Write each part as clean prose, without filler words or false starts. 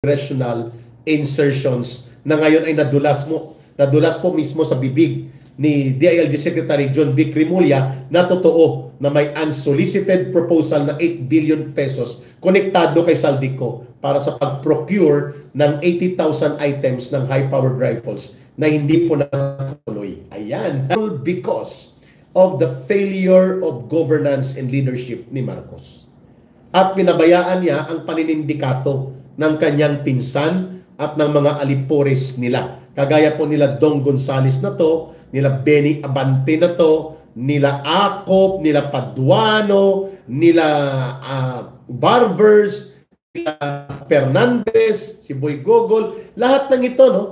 congressional insertions na ngayon ay nadulas po mismo sa bibig ni DILG Secretary John B. Cremulya na totoo na may unsolicited proposal na 8 billion pesos konektado kay Saldico para sa pag-procure ng 80,000 items ng high-powered rifles na hindi po natuloy. Ayan. Because of the failure of governance and leadership ni Marcos. At pinabayaan niya ang paninindikato ng kanyang pinsan at ng mga alipores nila. Kagaya po nila Dong Gonzales na to, nila Benny Abante na to, nila Acop, nila Paduano, nila Barbers, nila Fernandez, si Boy Gogol, lahat ng ito, no?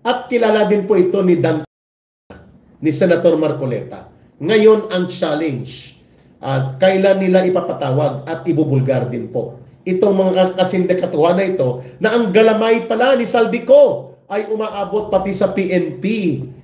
At kilala din po ito ni Senator Marcoleta. Ngayon ang challenge, kailan nila ipapatawag at ibubulgar din po itong mga kasindikatuhan na ito na ang galamay pala ni Saldico ay umaabot pati sa PNP.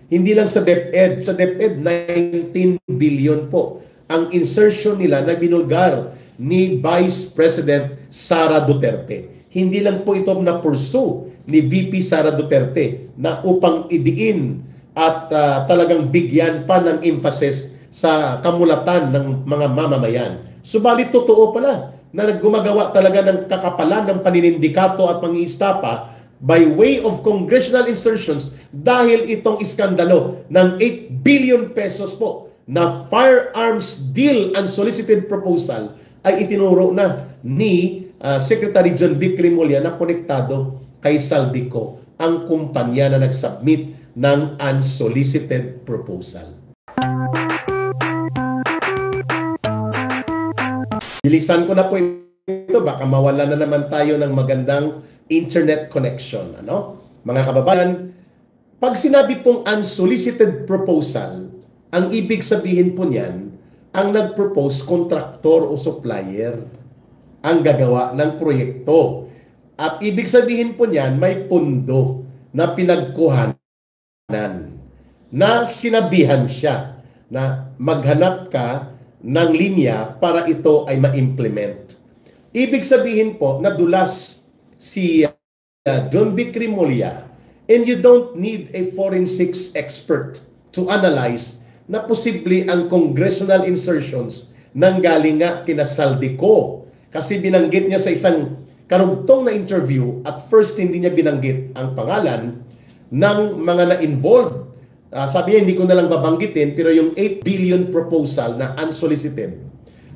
Hindi lang sa DepEd. Sa DepEd, 19 billion po ang insertion nila na binulgar ni Vice President Sara Duterte. Hindi lang po ito na pursue ni VP Sara Duterte na upang idiin at talagang bigyan pa ng emphasis sa kamulatan ng mga mamamayan. Subalit totoo pala na naggumagawa talaga ng kakapalan ng paninindikato at pang-iistapa by way of congressional insertions dahil itong iskandalo ng 8 billion pesos po na firearms deal unsolicited proposal ay itinuro na ni Secretary John B. Cremulya na konektado kay Saldico, ang kumpanya na nag-submit ng unsolicited proposal. Bilisan ko na po ito, baka mawala na naman tayo ng magandang internet connection. Ano? Mga kababayan, pag sinabi pong unsolicited proposal, ang ibig sabihin po niyan, ang nag-propose contractor o supplier ang gagawa ng proyekto. At ibig sabihin po niyan, may pundo na pinagkuhanan na sinabihan siya na maghanap ka ng linya para ito ay ma-implement. Ibig sabihin po, nadulas si John B. Cremulya, and you don't need a forensics expert to analyze na posible ang congressional insertions nang galing nga kina Saldico. Kasi binanggit niya sa isang karugtong na interview, at first hindi niya binanggit ang pangalan ng mga na-involved. Sabi niya, hindi ko na lang babanggitin, pero yung 8 billion proposal na unsolicited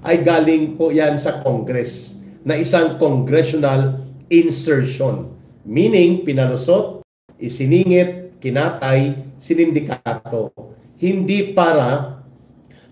ay galing po yan sa Congress na isang congressional insertion. Meaning, pinalusot, isiningit, kinatay, sinindikato. Hindi para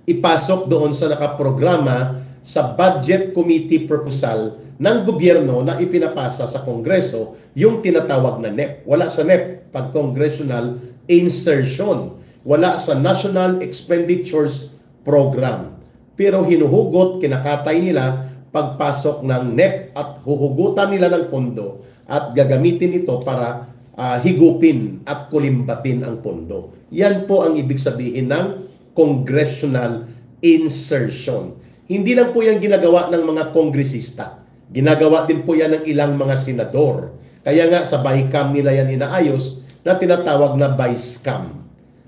ipasok doon sa nakaprograma sa budget committee proposal ng gobyerno na ipinapasa sa Kongreso, yung tinatawag na NEP. Wala sa NEP pag congressional insertion. Wala sa National Expenditures Program. Pero hinuhugot, kinakatay nila pagpasok ng NEP at huhugutan nila ng pondo at gagamitin ito para higupin at kulimbatin ang pondo. Yan po ang ibig sabihin ng congressional insertion. Hindi lang po yan ginagawa ng mga kongresista. Ginagawa din po yan ng ilang mga senador. Kaya nga sa BICAM nila yan inaayos na tinatawag na BICAM.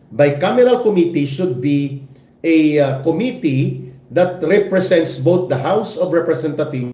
Bicameral committee should be a committee that represents both the House of Representatives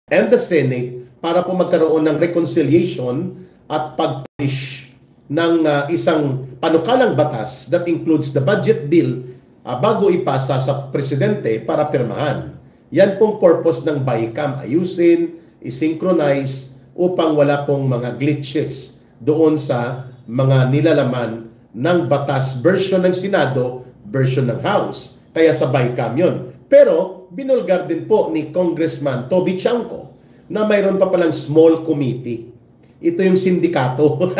and the Senate para po magkaroon ng reconciliation at pag-publish ng isang panukalang batas that includes the budget bill bago ipasa sa presidente para pirmahan. Yan pong purpose ng BICAM, ayusin, isynchronize upang wala pong mga glitches doon sa mga nilalaman ng batas version ng Senado, version ng House. Kaya sa BICAM yun. Pero binulgar din po ni Congressman Toby Chanco na mayroon pa palang small committee. Ito yung sindikato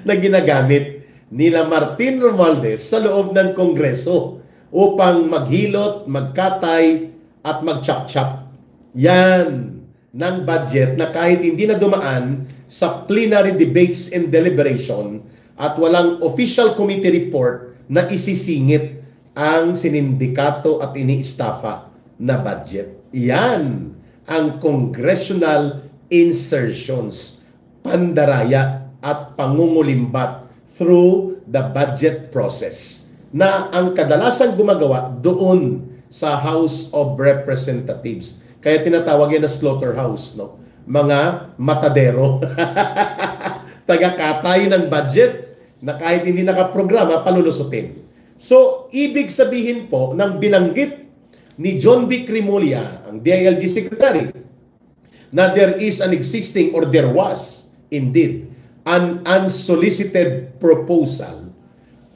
na ginagamit nila Martin Romualdez sa loob ng Kongreso upang maghilot, magkatay at magchap-chap. Yan ng budget na kahit hindi na dumaan sa plenary debates and deliberation at walang official committee report na isisingit ang sinindikato at iniistafa na budget. Yan ang congressional insertions, pandaraya at pangungulimbat through the budget process na ang kadalasan gumagawa doon sa House of Representatives. Kaya tinatawag yan na slaughterhouse, no? Mga matadero. Taga-katay ng budget na kahit hindi nakaprograma, palulusutin. So, ibig sabihin po ng binanggit ni John B. Crimolia, ang DILG Secretary, na there is an existing or there was indeed an unsolicited proposal.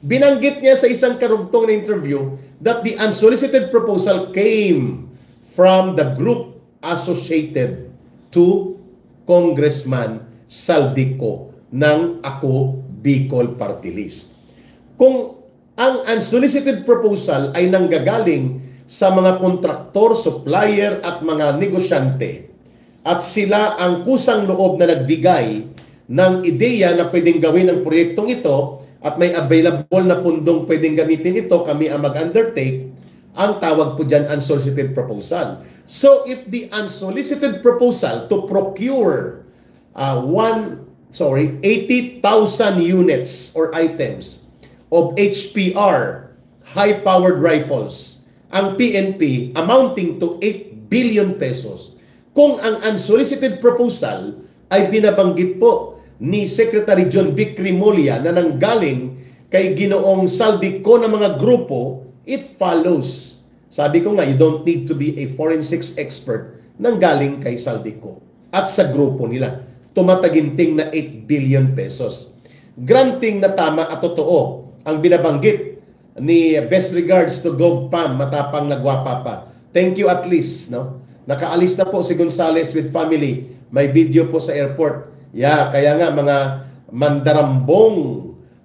Binanggit niya sa isang karugtong na interview that the unsolicited proposal came from the group associated to Congressman Saldico ng Ako Bicol Party List. Kung ang unsolicited proposal ay nanggagaling sa mga kontraktor, supplier at mga negosyante at sila ang kusang loob na nagbigay ng ideya na pwedeng gawin ang proyektong ito at may available na pundong pwedeng gamitin ito, kami ang mag-undertake, ang tawag po dyan unsolicited proposal. So if the unsolicited proposal to procure 80,000 units or items of HPR, high-powered rifles, ang PNP amounting to 8 billion pesos. Kung ang unsolicited proposal ay binabanggit po ni Secretary John B. Crimolia na nanggaling kay Ginoong Saldico ng mga grupo, it follows. Sabi ko nga, you don't need to be a forensics expert nanggaling kay Saldico at sa grupo nila. Tumataginting na 8 billion pesos. Granting na tama at totoo ang binabanggit ni best regards to GovPam, matapang nagwapa pa. Thank you at least, no? Nakaalis na po si Gonzales with family. May video po sa airport. Kaya nga mga mandarambong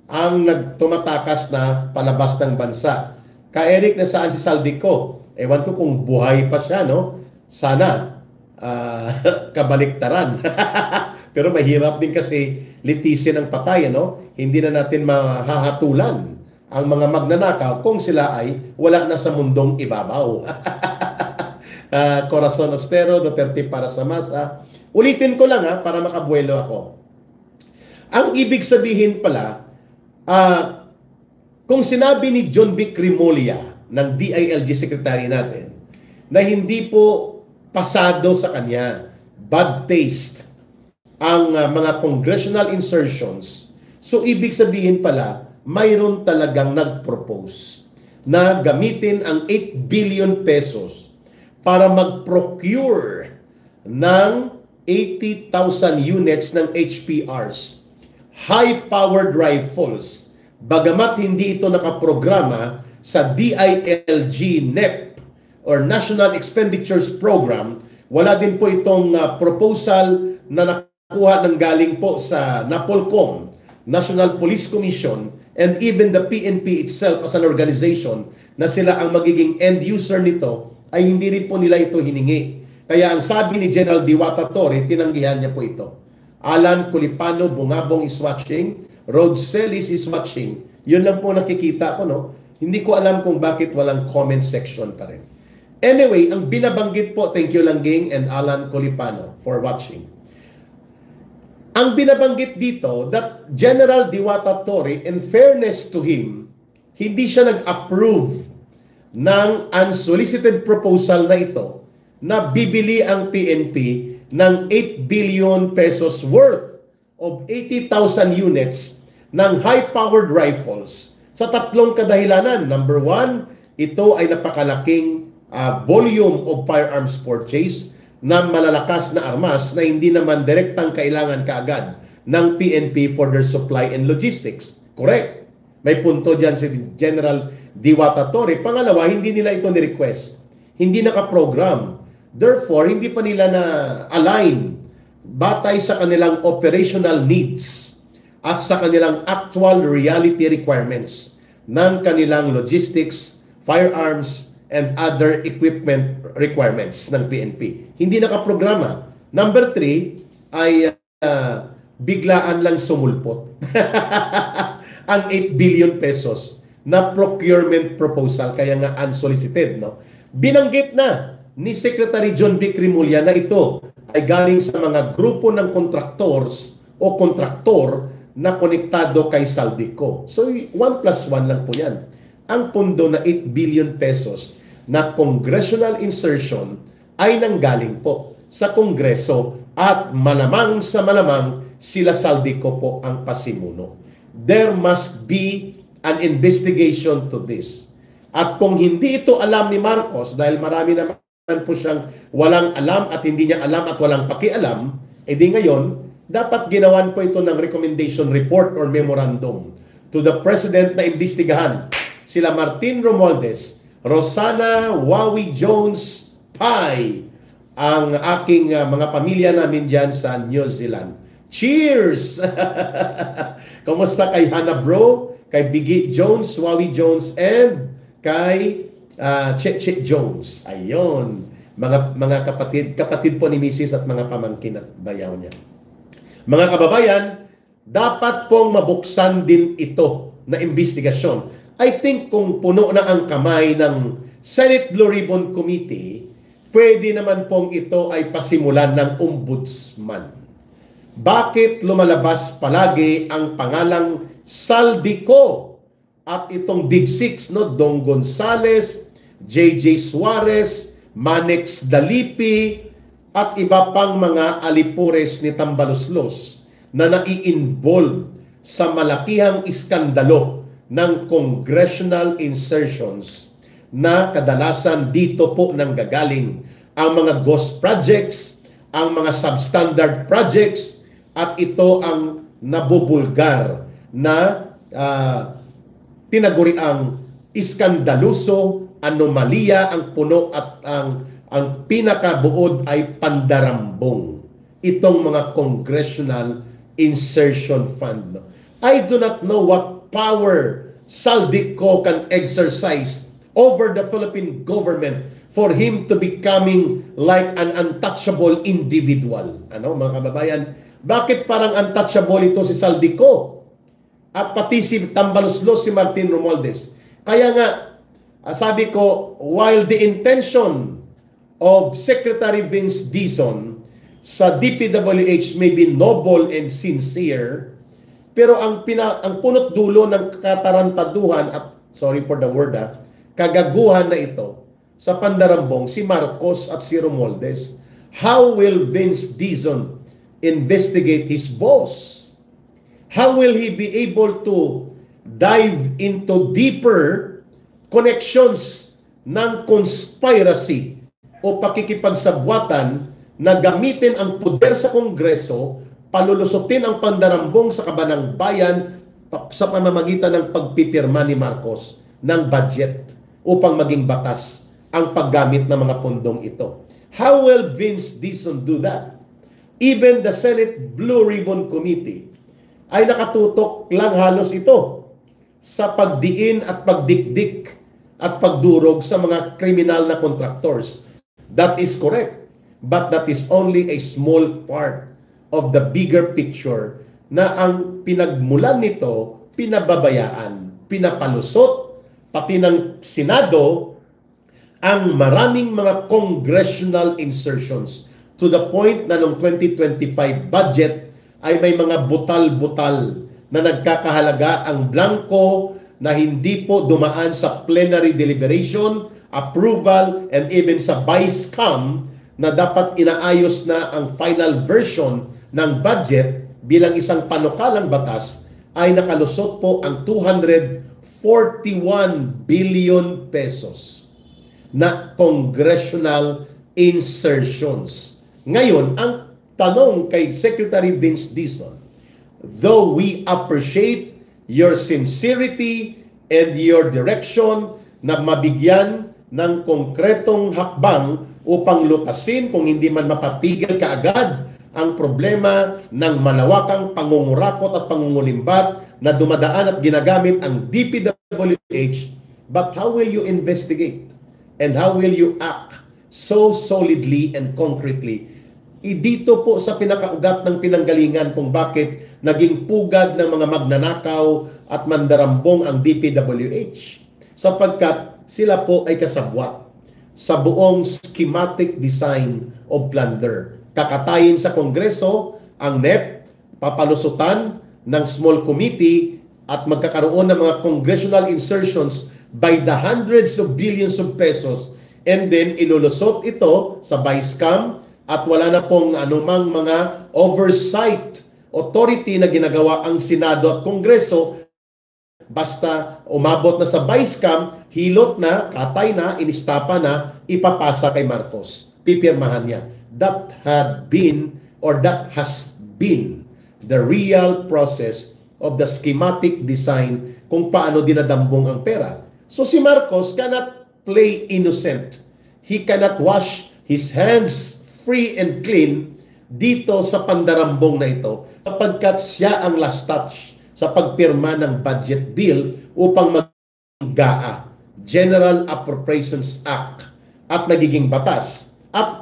ang nagtumatakas na palabas ng bansa. Ka-Eric, nasaan si Saldico? Ewan ko kung buhay pa siya, no? Sana kabaliktaran. Pero mahirap din kasi litisin ang patay, no? Hindi na natin mahahatulan ang mga magnanakaw kung sila ay wala na sa mundong ibabaw. Corazon Ostero, Duterte para sa masa. Ulitin ko lang para makabuelo ako. Ang ibig sabihin pala, kung sinabi ni John B. Crimolia ng DILG Secretary natin na hindi po pasado sa kanya, bad taste, ang mga congressional insertions, so ibig sabihin pala, mayroon talagang nag-propose na gamitin ang 8 billion pesos para mag-procure ng 80,000 units ng HPRs, high-powered rifles, bagamat hindi ito nakaprograma sa DILG NEP or National Expenditures Program. Wala din po itong proposal na nakuha ng galing po sa NAPOLCOM, National Police Commission, and even the PNP itself as an organization na sila ang magiging end user nito, ay hindi rin po nila ito hiningi. Kaya ang sabi ni General Diwata Torre, tinanggihan niya po ito. Alan Colipano Bungabong is watching, Rod Celis is watching. Yun lang po nakikita ko, no? Hindi ko alam kung bakit walang comment section pa rin. Anyway, ang binabanggit po, thank you Langging and Alan Colipano for watching. Ang binabanggit dito, that General Diwata Torre, in fairness to him, hindi siya nag-approve ng unsolicited proposal na ito na bibili ang PNP ng 8 billion pesos worth of 80,000 units ng high-powered rifles sa tatlong kadahilanan. Number one, ito ay napakalaking volume of firearms purchase na malalakas na armas na hindi naman direktang kailangan kaagad ng PNP for their supply and logistics. Correct. May punto dyan si General Diwata Torre. Pangalawa, hindi nila ito ni-request. Hindi nakaprogram. Therefore, hindi pa nila na-align batay sa kanilang operational needs at sa kanilang actual reality requirements ng kanilang logistics, firearms, and other equipment requirements ng PNP. Hindi nakaprograma. Number 3 ay biglaan lang sumulpot. Ang 8 billion pesos na procurement proposal, kaya nga unsolicited, no? Binanggit na ni Secretary John B. Crimolia na ito ay galing sa mga grupo ng contractors o kontraktor na konektado kay Saldico. So 1 plus 1 lang po yan. Ang pondo na 8 billion pesos na congressional insertion ay nanggaling po sa Kongreso at malamang sa malamang sila Saldico po ang pasimuno. There must be an investigation to this. At kung hindi ito alam ni Marcos, dahil marami naman po siyang walang alam at hindi niya alam at walang pakialam, edi ngayon, dapat ginawan po ito ng recommendation report or memorandum to the President na imbestigahan sila Martin Romualdez, Rosana Wawi Jones Pai, ang aking mga pamilya namin dyan sa New Zealand. Cheers! Kumusta kay Hannah Bro, kay Biggie Jones, Wawi Jones, and kay Che Jones. Ayun. Mga kapatid po ni Mrs. at mga pamangkin at bayaw niya. Mga kababayan, dapat pong mabuksan din ito na investigasyon. I think kung puno na ang kamay ng Senate Blue Ribbon Committee, pwede naman pong ito ay pasimulan ng ombudsman. Bakit lumalabas palagi ang pangalang Saldico at itong Big Six, no? Dong Gonzales, JJ Suarez, Manex Dalipi, at iba pang mga alipores ni Tambaluslos na nai-involve sa malakihang iskandalo ng congressional insertions na kadalasan dito po nanggagaling ang mga ghost projects, ang mga substandard projects, at ito ang nabubulgar na tinaguriang iskandaluso, anomalya ang puno at ang pinakabuod ay pandarambong. Itong mga congressional insertion fund. I do not know what power Saldico can exercise over the Philippine government for him to becoming like an untouchable individual. Ano, mga kababayan? Bakit parang untouchable ito si Saldico? At pati si Tambaluslos, si Martin Romualdez. Kaya nga, sabi ko, while the intention of Secretary Vince Dizon sa DPWH may be noble and sincere, pero ang punot dulo ng katarantaduhan at, sorry for the word, kagaguhan na ito sa pandarambong si Marcos at si Romualdez. How will Vince Dizon investigate his boss? How will he be able to dive into deeper connections ng conspiracy o pakikipagsabwatan na gamitin ang poder sa Kongreso, palulusutin ang pandarambong sa kabanang bayan sa pamamagitan ng pagpipirma ni Marcos ng budget upang maging batas ang paggamit ng mga pundong ito. How will Vince Dizon do that? Even the Senate Blue Ribbon Committee ay nakatutok lang halos ito sa pagdiin at pagdikdik at pagdurog sa mga kriminal na contractors. That is correct. But that is only a small part of the bigger picture na ang pinagmulan nito, pinababayaan, pinapalusot, pati ng Senado, ang maraming mga congressional insertions to the point na noong 2025 budget ay may mga butal-butal na nagkakahalaga ang blanco na hindi po dumaan sa plenary deliberation, approval, and even sa BISCAM na dapat inaayos na ang final version ng budget bilang isang panukalang batas, ay nakalusot po ang 241 billion pesos na congressional insertions. Ngayon, ang tanong kay Secretary Vince Dizon, though we appreciate your sincerity and your direction na mabigyan ng konkretong hakbang upang lutasin kung hindi man mapapigil kaagad ang problema ng malawakang pangungurakot at pangungulimbat na dumadaan at ginagamit ang DPWH, but how will you investigate and how will you act so solidly and concretely? Dito po sa pinakaugat ng pinanggalingan kung bakit naging pugad ng mga magnanakaw at mandarambong ang DPWH. Sapagkat sila po ay kasabwat sa buong schematic design of plunder. Kakatayin sa Kongreso ang NEP, papalusutan ng small committee at magkakaroon ng mga congressional insertions by the hundreds of billions of pesos, and then ilulusot ito sa Vice-Cam at wala na pong anumang mga oversight authority na ginagawa ang Senado at Kongreso. Basta umabot na sa Vice-Cam, hilot na, katay na, inistapa na, ipapasa kay Marcos. Pipirmahan niya. That had been, or that has been, the real process of the schematic design kung paano dinadambong ang pera. So si Marcos cannot play innocent. He cannot wash his hands free and clean dito sa pandarambong na ito sapagkat siya ang last touch sa pagpirma ng budget bill upang mag-GAA, General Appropriations Act, at nagiging batas. At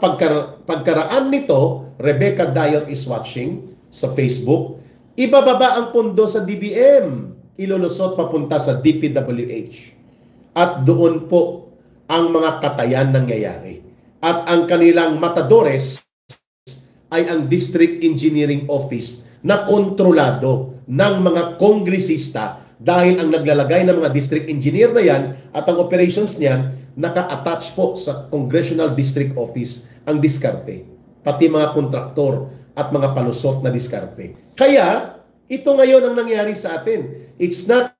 pagkaraan nito, Rebecca Diot is watching sa Facebook, ibababa ang pondo sa DBM, ilulusot papunta sa DPWH. At doon po ang mga katayan nangyayari. At ang kanilang matadores ay ang District Engineering Office na kontrolado ng mga kongresista dahil ang naglalagay ng mga district engineer na yan at ang operations niyan naka-attach po sa Congressional District Office ang diskarte. Pati mga kontraktor at mga palusot na diskarte. Kaya, ito ngayon ang nangyari sa atin. It's not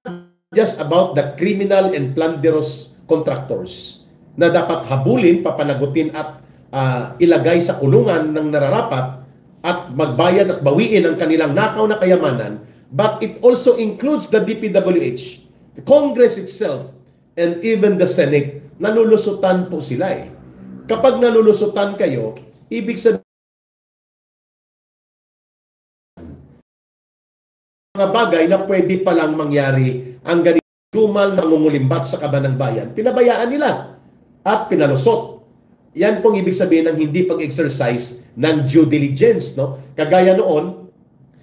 just about the criminal and plunderous contractors na dapat habulin, papanagutin at ilagay sa kulungan ng nararapat at magbayad at bawiin ang kanilang nakaw na kayamanan, but it also includes the DPWH, the Congress itself, and even the Senate. Nalulusutan po sila eh. Kapag nalulusutan kayo, ibig sabihin mga bagay na pwede palang mangyari ang ganitong tumal na ngungulimbat sa kaban ng bayan, pinabayaan nila at pinalusot. Yan pong ibig sabihin ng hindi pag-exercise ng due diligence. No? Kagaya noon,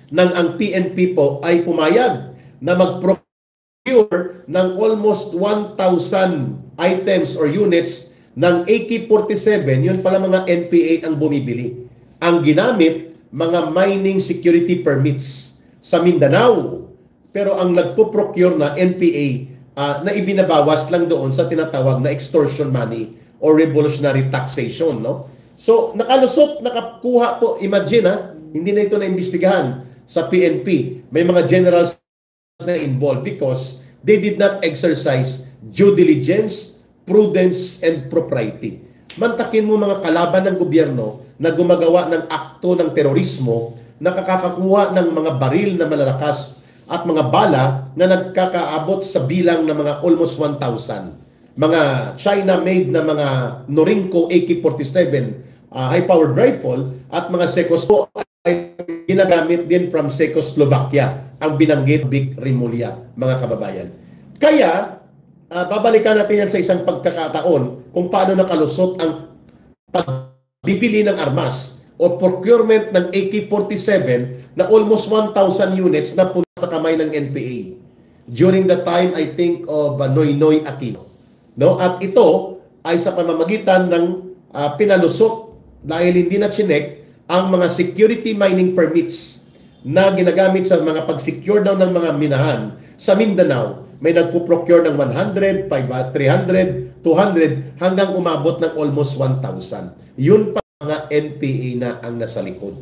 nang ang PNP po ay pumayag na mag-procure ng almost 1,000 items or units ng AK-47, yun pala mga NPA ang bumibili. Ang ginamit, mga mining security permits sa Mindanao. Pero ang nagpo-procure na NPA na ibinabawas lang doon sa tinatawag na extortion money or revolutionary taxation, no? So, nakalusot, nakakuha po, imagine hindi na ito naimbestigahan sa PNP. May mga generals na involved because they did not exercise due diligence, prudence, and propriety. Mantakin mo mga kalaban ng gobyerno na gumagawa ng akto ng terorismo, nakakakuha ng mga baril na malalakas at mga bala na nagkakaabot sa bilang ng mga almost 1,000. Mga China-made na mga Norinco AK-47 high-powered rifle at mga Sekos ay ginagamit din from Czechoslovakia, ang binanggit Big Rimulya, mga kababayan. Kaya, babalikan natin yan sa isang pagkakataon kung paano nakalusot ang pagbibili ng armas o procurement ng AK-47 na almost 1,000 units na punta sa kamay ng NPA during the time, I think, of Noynoy Aquino. No? At ito ay sa pamamagitan ng pinalusot dahil hindi na chinek ang mga security mining permits na ginagamit sa mga pag-secure daw ng mga minahan sa Mindanao. May nagpo-procure ng 100, 300, 200 hanggang umabot ng almost 1,000. Yun pa mga NPA na ang nasa likod.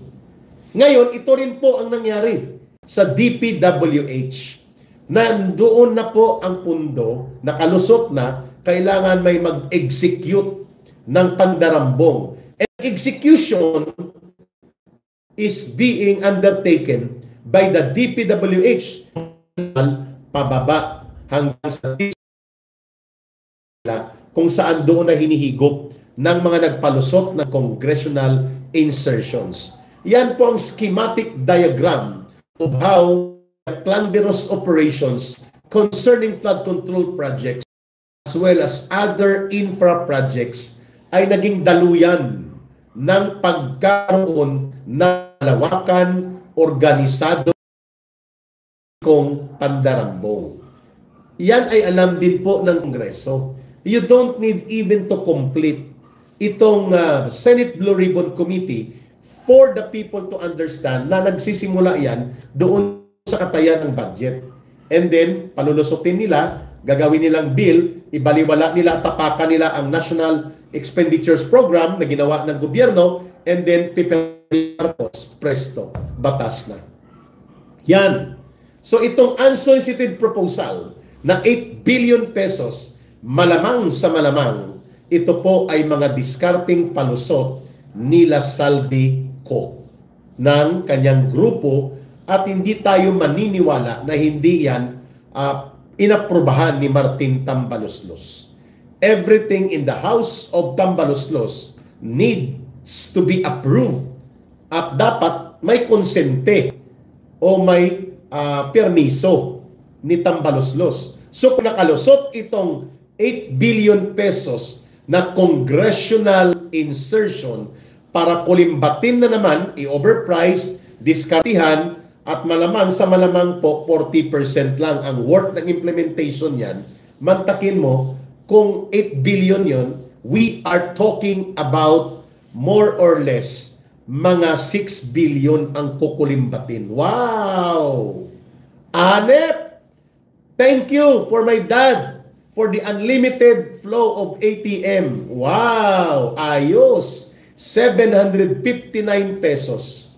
Ngayon, ito rin po ang nangyari sa DPWH. Nandoon na po ang pundo, nakalusot na, kailangan may mag-execute ng pandarambong. And execution is being undertaken by the DPWH pababa hanggang sa kung saan doon na hinihigop ng mga nagpalusot ng congressional insertions. Yan po ang schematic diagram of how plunderous operations concerning flood control projects as well as other infra projects ay naging daluyan ng pagkaroon ng lawakan, organisado kong pandarambong. Yan ay alam din po ng Kongreso. You don't need even to complete itong Senate Blue Ribbon Committee for the people to understand na nagsisimula yan doon sa katayan ng budget. And then, palulusutin nila, gagawin nilang bill, ibaliwala nila, tapakan nila ang National Expenditures Program na ginawa ng gobyerno, and then Marcos, presto, batas na. Yan. So itong unsolicited proposal na 8 billion pesos, malamang sa malamang, ito po ay mga discarding palusot nila Saldico ng kanyang grupo at hindi tayo maniniwala na hindi yan inaprubahan ni Martin Tambaloslos. Everything in the House of Tambaloslos needs to be approved at dapat may konsente o may permiso ni Tambaloslos. So kung nakalusot itong 8 billion pesos na congressional insertion para kulimbatin na naman, i-overprice, diskartihan, at malamang sa malamang po 40% lang ang worth ng implementation yan, mantakin mo kung 8 billion yon, we are talking about more or less mga 6 billion ang kukulimbatin. Wow! Anep! Thank you for my dad for the unlimited flow of ATM. Wow! Ayos! 759 pesos.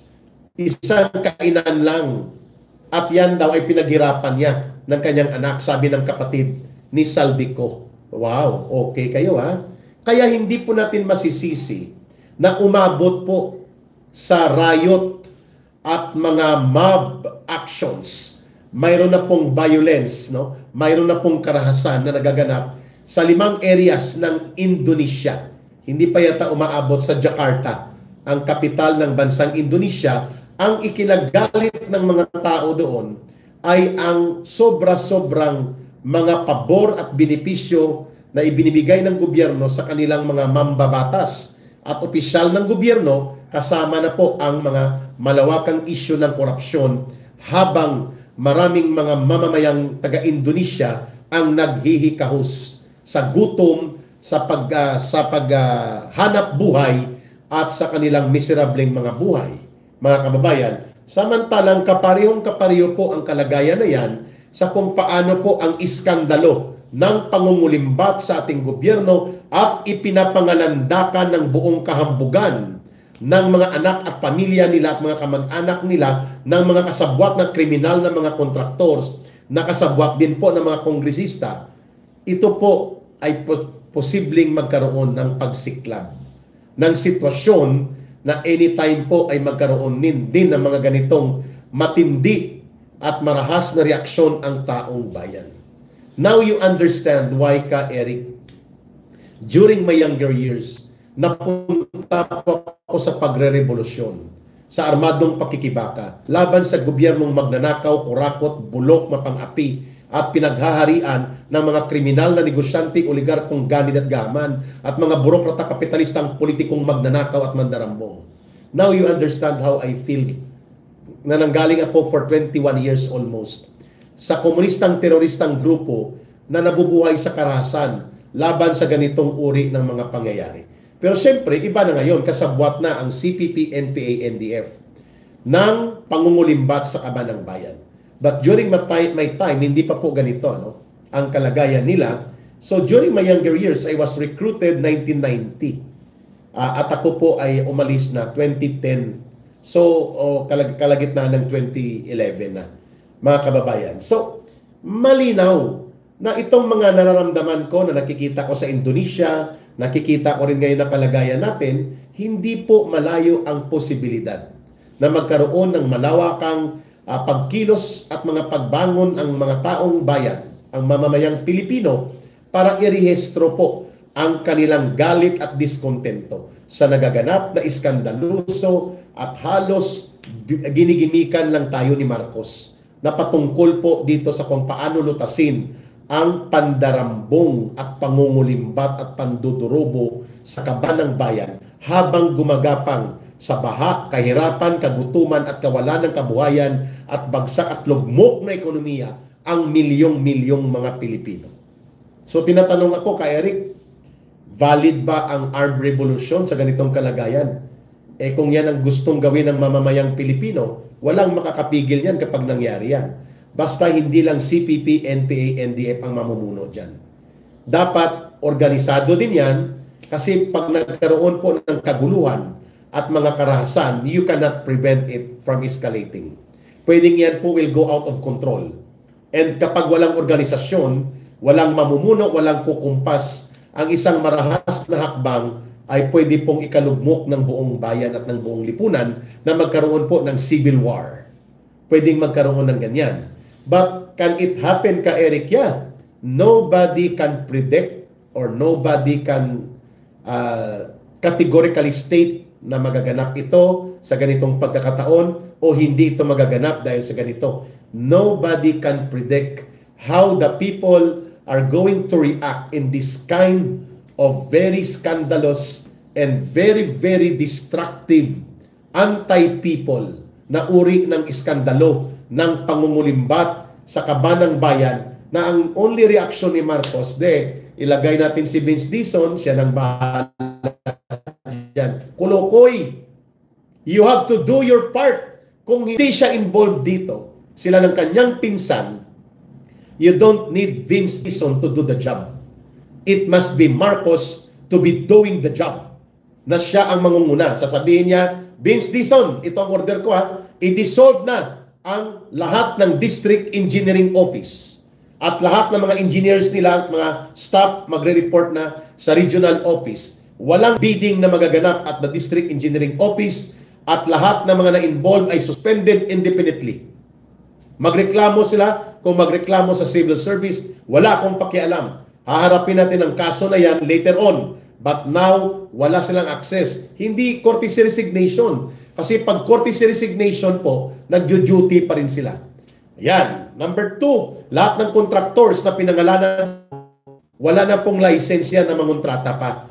Isang kainan lang. At yan daw ay pinaghirapan niya ng kanyang anak, sabi ng kapatid ni Saldico. Wow, okay kayo ha? Kaya hindi po natin masisisi na umabot po sa riot at mga mob actions. Mayroon na pong violence, no? Mayroon na pong karahasan na nagaganap sa 5 areas ng Indonesia. Hindi pa yata umaabot sa Jakarta, ang kapital ng bansang Indonesia. Ang ikinagalit ng mga tao doon ay ang sobra-sobrang mga pabor at benepisyo na ibinibigay ng gobyerno sa kanilang mga mambabatas at opisyal ng gobyerno, kasama na po ang mga malawakang isyu ng korupsyon, habang maraming mga mamamayang taga-Indonesia ang naghihikahos sa gutom, sa paghanap buhay at sa kanilang miserableng mga buhay. Mga kababayan, samantalang kaparehong-kapareho po ang kalagayan na yan sa kung paano po ang iskandalo ng pangungulimbat sa ating gobyerno at ipinapangalandakan ng buong kahambugan ng mga anak at pamilya nila at mga kamag-anak nila ng mga kasabwat na kriminal na mga contractors, na kasabwat din po ng mga kongresista. Ito po ay posibleng magkaroon ng pagsiklab ng sitwasyon na anytime po ay magkaroon din ng mga ganitong matindi at marahas na reaksyon ang taong bayan. Now you understand why Eric, during my younger years, napunta po ako sa pagre-revolusyon, sa armadong pakikibaka, laban sa gobyernong magnanakaw, kurakot, bulok, mapang-api, at pinaghaharian ng mga kriminal na negosyante, oligarkong ganid at gaman, at mga burokrata kapitalistang politikong magnanakaw at mandarambong. Now you understand how I feel na nanggaling ako for 21 years almost sa komunistang teroristang grupo na nabubuhay sa karahasan laban sa ganitong uri ng mga pangyayari. Pero siyempre, iba na ngayon, kasabwat na ang CPP, NPA, NDF ng pangungulimbat sa kaban ng bayan. But during my time, hindi pa po ganito ang kalagayan nila. So during my younger years, I was recruited 1990. At ako po ay umalis na 2010. So kalagitnaan ng 2011 na, mga kababayan. So malinaw na itong mga nararamdaman ko na nakikita ko sa Indonesia, nakikita ko rin ngayon na kalagayan natin, hindi po malayo ang posibilidad na magkaroon ng malawakang pagkilos at mga pagbangon ang mga taong bayan, ang mamamayang Pilipino, para irehistro po ang kanilang galit at diskontento sa nagaganap na iskandaluso at halos ginigimikan lang tayo ni Marcos na patungkol po dito sa kung paano lutasin ang pandarambong at pangungulimbat at pandudurobo sa kaban ng bayan habang gumagapang sa baha, kahirapan, kagutuman at kawalan ng kabuhayan at bagsak at lugmok na ekonomiya ang milyong-milyong mga Pilipino. So tinatanong ako kay Eric, valid ba ang armed revolution sa ganitong kalagayan? Eh kung yan ang gustong gawin ng mamamayang Pilipino, walang makakapigil yan kapag nangyari yan. Basta hindi lang CPP, NPA, NDF ang mamumuno dyan. Dapat organisado din yan kasi pag nagkaroon po ng kaguluhan at mga karahasan, you cannot prevent it from escalating. Pwedeng yan po will go out of control. And kapag walang organisasyon, walang mamumuno, walang kukumpas, ang isang marahas na hakbang ay pwede pong ikalugmok ng buong bayan at ng buong lipunan na magkaroon po ng civil war. Pwedeng magkaroon ng ganyan. But can it happen ka, Eric? Yeah. Nobody can predict or nobody can categorically state na magaganap ito sa ganitong pagkakataon o hindi ito magaganap dahil sa ganito. Nobody can predict how the people are going to react in this kind of very scandalous and very, very destructive anti-people na uri ng iskandalo ng pangungulimbat sa kabanang bayan na ang only reaction ni Marcos, ilagay natin si Vince Dizon, siya nang bahala dyan. Kulukoy, you have to do your part. Kung hindi siya involved dito, sila ng kanyang pinsan, you don't need Vince Dizon to do the job. It must be Marcos to be doing the job. Na siya ang mangunguna. Sasabihin niya, Vince Dizon, ito ang order ko i-dissolve na ang lahat ng district engineering office. At lahat ng mga engineers nila, mga staff, magre-report na sa regional office. Walang bidding na magaganap at the district engineering office at lahat ng mga na-involved ay suspended indefinitely. Magreklamo sila, kung magreklamo sa civil service, wala akong pakialam. Haharapin natin ang kaso na yan later on. But now, wala silang access. Hindi courtesy resignation. Kasi pag courtesy resignation po, nag-duty pa rin sila. Ayan. Number 2, lahat ng contractors na pinangalanan, wala na pong lisensya na mangontrata pa.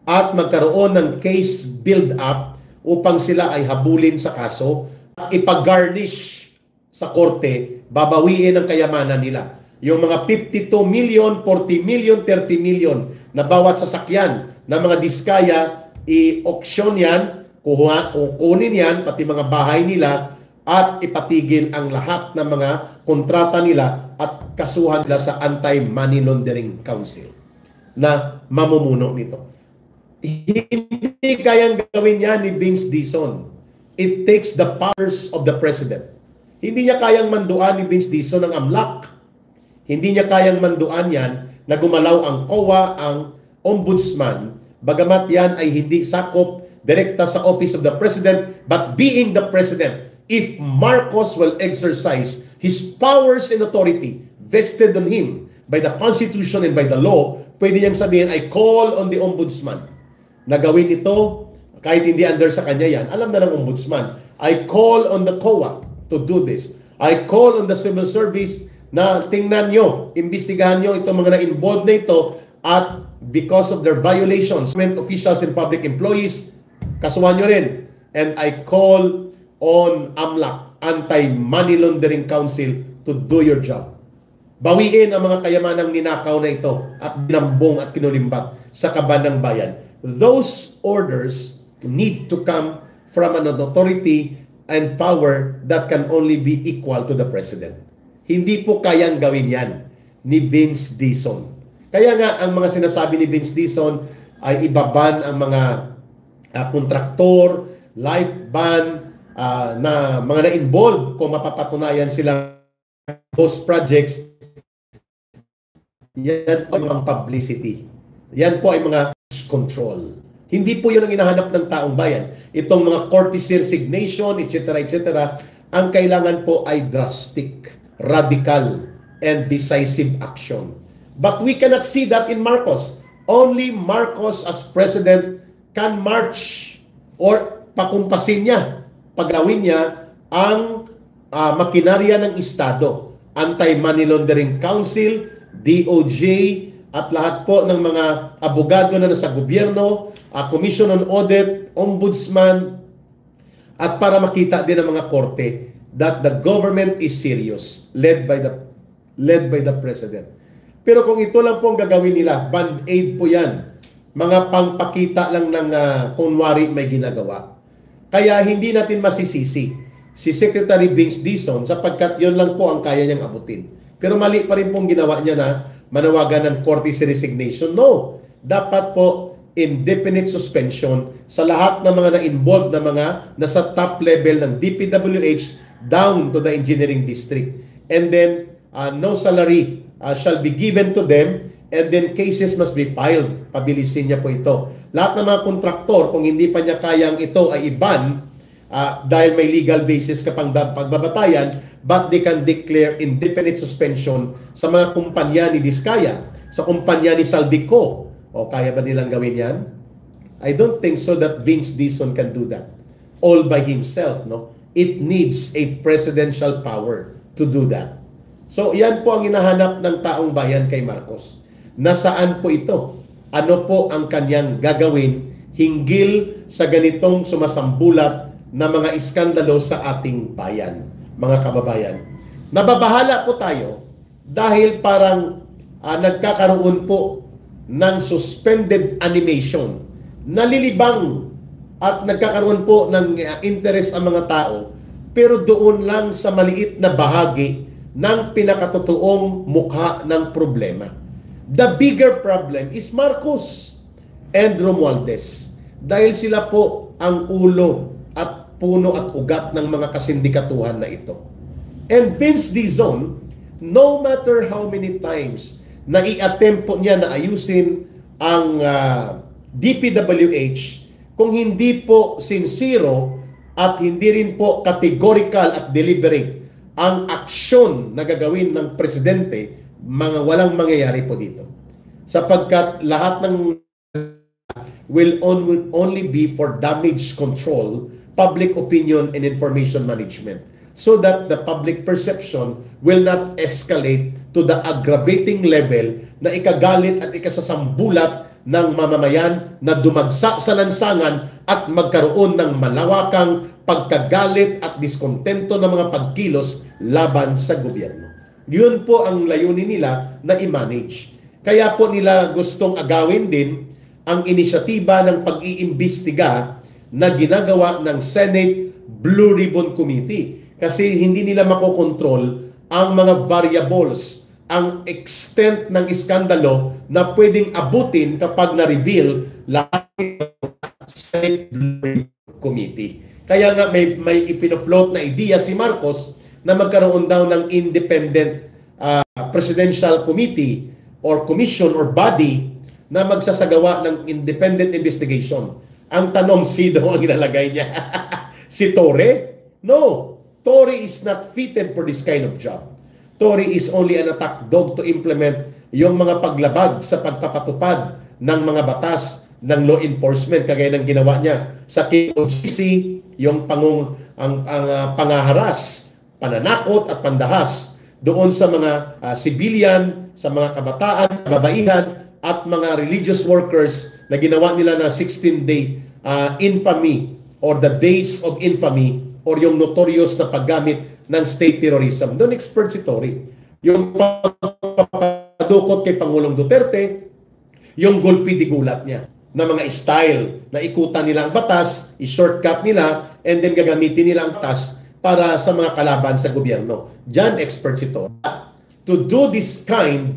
At magkaroon ng case build-up upang sila ay habulin sa kaso at ipag-garnish sa korte, babawiin ang kayamanan nila. Yung mga 52 million, 40 million, 30 million na bawat sasakyan na mga diskaya, i-auction yan, kukunin yan, pati mga bahay nila, at ipatigil ang lahat ng mga kontrata nila at kasuhan nila sa Anti-Money Laundering Council na mamumuno nito. Hindi kayang gawin yan ni Vince Dizon. It takes the powers of the President. Hindi niya kayang manduan ni Vince Dizon ang AMLAC. Hindi niya kayang manduan yan na gumalaw ang COA, ang Ombudsman, bagamat yan ay hindi sakop direkta sa Office of the President, but being the President, if Marcos will exercise his powers and authority vested on him by the Constitution and by the law, pwede niyang sabihin, I call on the Ombudsman na gawin ito, kahit hindi under sa kanya yan, alam na ng Ombudsman. I call on the COA to do this. I call on the Civil Service na tingnan nyo, imbestigahan nyo itong mga na-involved na ito at because of their violations, government officials and public employees, kasuhan nyo rin. And I call on AMLAC, Anti-Money Laundering Council, to do your job. Bawiin ang mga kayamanang ninakaw na ito at binambong at kinulimbat sa kabanang bayan. Those orders need to come from an authority and power that can only be equal to the President. Hindi po kayang gawin yan ni Vince Dizon. Kaya nga ang mga sinasabi ni Vince Dizon ay ibaban ang mga kontraktor, life ban na mga na-involved kung mapapatunayan sila host projects. Yan po ay mga publicity. Yan po ay mga control. Hindi po yun ang hinahanap ng taong bayan. Itong mga courtesy resignation, etc., etc., ang kailangan po ay drastic, radical, and decisive action. But we cannot see that in Marcos. Only Marcos as president can march or pakumpasin niya, pagawin niya ang makinarya ng Estado. Anti-Money Laundering Council, DOJ, at lahat po ng mga abogado na nasa gobyerno, Commission on Audit, Ombudsman, at para makita din ng mga korte that the government is serious, led by the President. Pero kung ito lang po ang gagawin nila, band-aid po yan. Mga pangpakita lang ng kunwari may ginagawa. Kaya hindi natin masisisi si Secretary Vince Dizon sapagkat yon lang po ang kaya niyang abutin. Pero mali pa rin pong ginawa niya na manawagan ng courtesy resignation. No, dapat po indefinite suspension sa lahat ng mga na-involved na mga nasa top level ng DPWH down to the engineering district. And then, no salary shall be given to them, and then cases must be filed. Pabilisin niya po ito. Lahat ng mga kontraktor, kung hindi pa niya kayang ito ay i-ban dahil may legal basis kapang pagbabatayan, but they can declare indefinite suspension sa mga kumpanya ni Diskaya, sa kumpanya ni Saldico. O kaya ba nilang gawin yan? I don't think so that Vince Dizon can do that all by himself. No, it needs a presidential power to do that. So yan po ang hinahanap ng taong bayan kay Marcos. Nasaan po ito? Ano po ang kanyang gagawin hinggil sa ganitong sumasambulat na mga iskandalo sa ating bayan, mga kababayan? Nababahala po tayo dahil parang nagkakaroon po ng suspended animation. Nalilibang at nagkakaroon po ng interest ang mga tao, pero doon lang sa maliit na bahagi ng pinakatotoong mukha ng problema. The bigger problem is Marcos and Romualdez. Dahil sila po ang ulo at puno at ugat ng mga kasindikatuhan na ito. And Vince Dizon, no matter how many times na i-attempt po niya na ayusin ang DPWH, kung hindi po sincero at hindi rin po categorical at deliberate ang aksyon na gagawin ng presidente, walang mangyayari po dito. Sapagkat lahat ng will only be for damage control, public opinion, and information management, so that the public perception will not escalate to the aggravating level na ikagalit at ikasasambulat ng mamamayan na dumagsa sa lansangan at magkaroon ng malawakang pagkagalit at diskontento ng mga pagkilos laban sa gobyerno. Yun po ang layunin nila na i-manage. Kaya po nila gustong agawin din ang inisyatiba ng pag-iimbestiga na ginagawa ng Senate Blue Ribbon Committee. Kasi hindi nila makokontrol ang mga variables, ang extent ng iskandalo na pwedeng abutin kapag na-reveal lahat ng Senate Blue Ribbon Committee. Kaya nga may ipinofloat na idea si Marcos na magkaroon daw ng independent presidential committee or commission or body na magsasagawa ng independent investigation. Ang tanong, sino ang ilalagay niya? Si Torre? No. Torre is not fitted for this kind of job. Torre is only an attack dog to implement yung mga paglabag sa pagpapatupad ng mga batas ng law enforcement, kagaya ng ginawa niya sa KOGC, yung pangaharas, pananakot at pandahas doon sa mga civilian, sa mga kabataan, kababaihan at mga religious workers na ginawa nila na 16-day infamy or the days of infamy or yung notorious na paggamit ng state terrorism. Doon expert si Torre. Yung pagpadukot kay Pangulong Duterte, yung gulpi-digulat niya na mga style na ikutan nila ang batas, i-shortcut nila, and then gagamitin nila ang batas para sa mga kalaban sa gobyerno. Diyan expert si Torre. To do this kind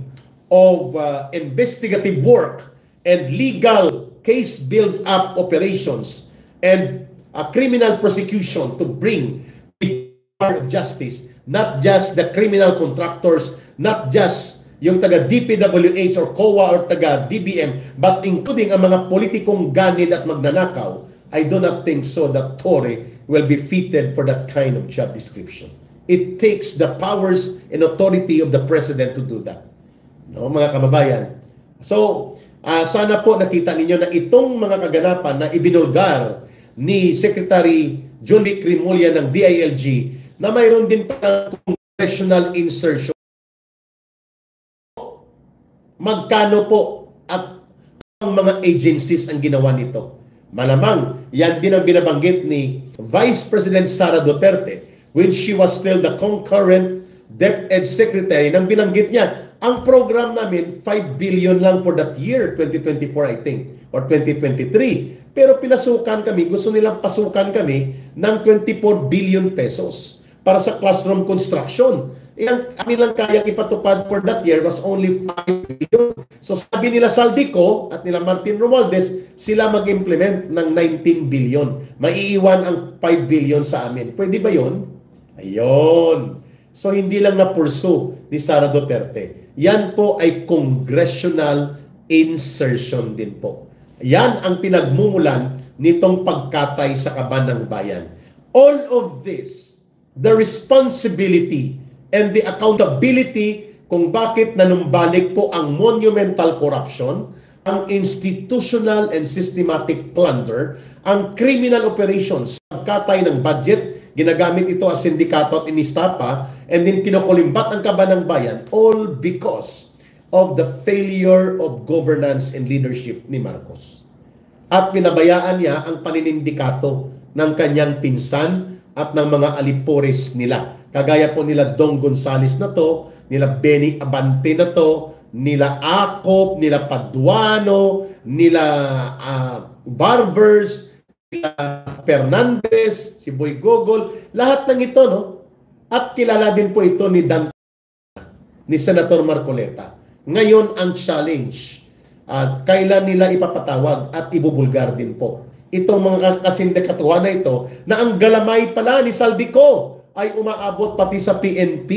of investigative work and legal case build-up operations and criminal prosecution to bring the part of justice, not just the criminal contractors, not just yung taga DPWH or COA or taga DBM, but including ang mga politikong ganid at magnanakaw, I do not think so that Torre will be fitted for that kind of job description. It takes the powers and authority of the president to do that. No, mga kababayan. So, sana po nakita ninyo na itong mga kaganapan na ibinulgar ni Secretary John Vic Rimulya ng DILG na mayroon din pa congressional insertion. Magkano po at ang mga agencies ang ginawa nito? Malamang, yan din ang binabanggit ni Vice President Sara Duterte when she was still the concurrent DepEd Secretary nang binanggit niya Ang program namin, 5 billion lang for that year, 2024 I think, or 2023. Pero pinasukan kami, gusto nilang pasukan kami ng 24 billion pesos para sa classroom construction. Ang kami lang kayang ipatupad for that year was only 5 billion. So sabi nila Saldico at nila Martin Romualdez, sila mag-implement ng 19 billion. Maiiwan ang 5 billion sa amin. Pwede ba yon? Ayun. So hindi lang na-pursue ni Sara Duterte. Yan po ay congressional insertion din po. Yan ang pinagmumulan nitong pagkatay sa kaban ng bayan. All of this, the responsibility and the accountability kung bakit nanumbalik po ang monumental corruption, ang institutional and systematic plunder, ang criminal operations, pagkatay ng budget, ginagamit ito as sindikato at inistapa, and then kinukulimbat ang kaban ng bayan, all because of the failure of governance and leadership ni Marcos. At pinabayaan niya ang paninindikato ng kanyang pinsan at ng mga alipores nila. Kagaya po nila Dong Gonzales na to, nila Benny Abante na to, nila Acop, nila Paduano, nila Barbers, nila Fernandez, si Boy Gogol, lahat ng ito, no? At kilala din po ito ni ni Senator Marcoleta. Ngayon ang challenge, kailan nila ipapatawag at ibubulgar din po itong mga kasindikatuhan na ito na ang galamay pala ni Saldico ay umaabot pati sa PNP.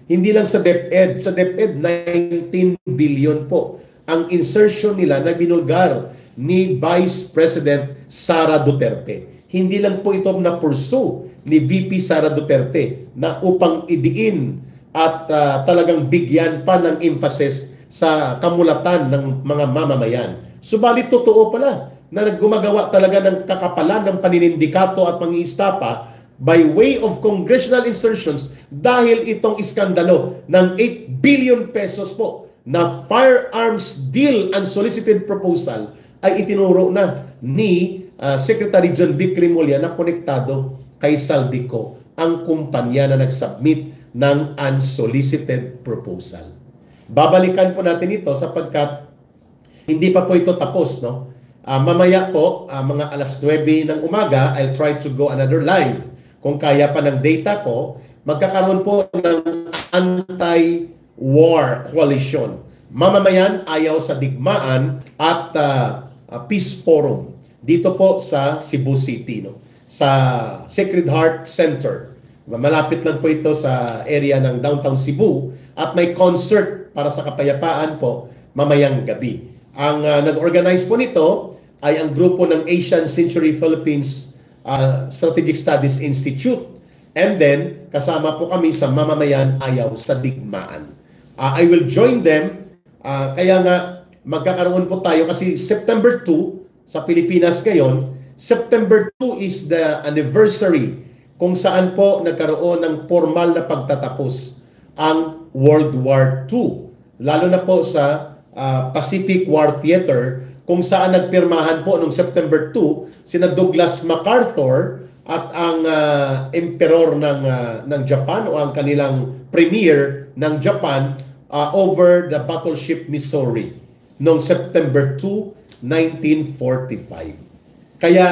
Hindi lang sa DepEd. Sa DepEd, 19 billion po ang insertion nila na binulgar ni Vice President Sara Duterte. Hindi lang po ito na-pursue ni VP Sara Duterte na upang idiin at talagang bigyan pa ng emphasis sa kamulatan ng mga mamamayan. Subalit totoo pala na naggumagawa talaga ng kakapalan ng paninindikato at pang-iistapa by way of congressional insertions dahil itong iskandalo ng 8 billion pesos po na firearms deal unsolicited proposal ay itinuro na ni Secretary John B. Crimolia na konektado kay Saldico, ang kumpanya na nag-submit ng unsolicited proposal. Babalikan po natin ito sapagkat hindi pa po ito tapos, no? Mamaya po, mga alas 9 ng umaga, I'll try to go another live. Kung kaya pa ng data ko, magkakaroon po ng anti-war coalition. Mamamayan ayaw sa digmaan at peace forum dito po sa Cebu City, no? Sa Sacred Heart Center. Malapit lang po ito sa area ng downtown Cebu at may concert para sa kapayapaan po mamayang gabi. Ang nag-organize po nito ay ang grupo ng Asian Century Philippines Strategic Studies Institute. And then, kasama po kami sa Mamamayan Ayaw sa Digmaan. I will join them. Kaya nga, magkakaroon po tayo kasi September 2 sa Pilipinas ngayon, September 2 is the anniversary kung saan po nagkaroon ng formal na pagtatapos ang World War II. Lalo na po sa Pacific War Theater, kung saan nagpirmahan po noong September 2 sina Douglas MacArthur at ang emperor ng Japan o ang kanilang premier ng Japan over the battleship Missouri noong September 2, 1945. Kaya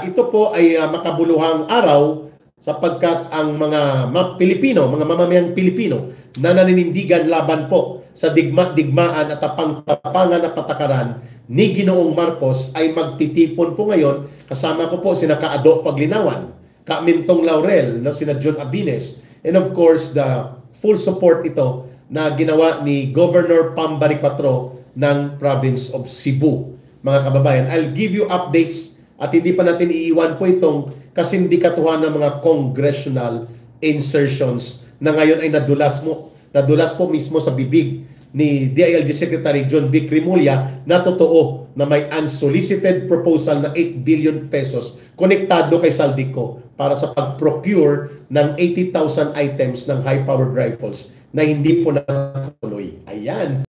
ito po ay makabuluhang araw sapagkat ang mga Pilipino, mga mamamayang Pilipino na naninindigan laban po sa digmaan at tapang-tapangan na patakaran ni Ginoong Marcos ay magtitipon po ngayon. Kasama ko po sina Kaado Paglinawan, Kamintong Laurel, no, sina John Abines, and of course the full support ito na ginawa ni Governor Pambari Patro ng province of Cebu. Mga kababayan, I'll give you updates at hindi pa natin iiwan po itong kasindikatuhan ng mga congressional insertions na ngayon ay nadulas po mismo sa bibig ni DILG Secretary John B. Crimolia na totoo na may unsolicited proposal na 8 billion pesos konektado kay Saldico para sa pag-procure ng 80,000 items ng high-powered rifles na hindi po natuloy. Ayan.